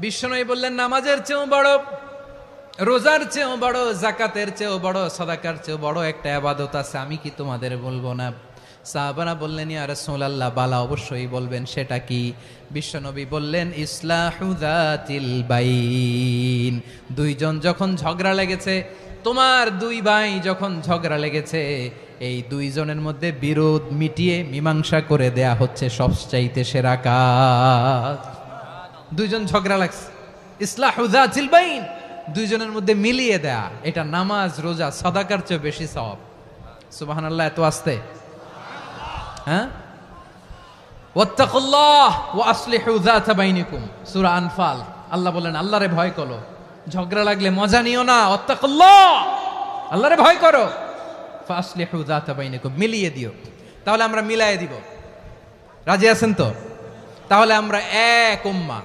বিশ্বনবী বললেন, নামাজের চেয়েও বড়, রোজার চেয়েও বড়, যাকাতের চেয়েও বড়, সাদাকার চেয়েও বড় একটা ইবাদত আছে, আমি কি তোমাদের বলবো না? সাহাবারা বললেন, ইয়া রাসূলুল্লাহ, বালা, অবশ্যই বলবেন, সেটা কি? বিশ্বনবী বললেন, ইসলাহু যাতিল বাইন। দুইজন যখন ঝগড়া লেগেছে, তোমার দুই ভাই যখন ঝগড়া লেগেছে, এই দুইজনের মধ্যে বিরোধ মিটিয়ে মীমাংসা করে দেয়া হচ্ছে সবচাইতে সেরা কাজ। দুইজন ঝগড়া লাগছে, ইসলাহু যাতিল বাইন, দুইজনের মধ্যে মিলিয়ে দেয়া, এটা নামাজ, রোজা, সাদাকার চেয়ে বেশি সওয়াব। সুবহানাল্লাহ, এত আস্তে, হ্যাঁ? ওয়াত্তাকুল্লাহ ওয়া আসলিহু যাতা বাইনিকুম, সূরা আনফাল। আল্লাহ বলেন, আল্লাহরে ভয় করো, ঝগড়া লাগলে মজা নিও না, ওয়াত্তাকুল্লাহ, আল্লাহরে ভয় করো, ফাসলিহু যাতা বাইনিকুম, মিলিয়ে দিও। তাহলে আমরা মিলায়ে দিব, রাজি আছেন তো? তাহলে আমরা এক উম্মাহ।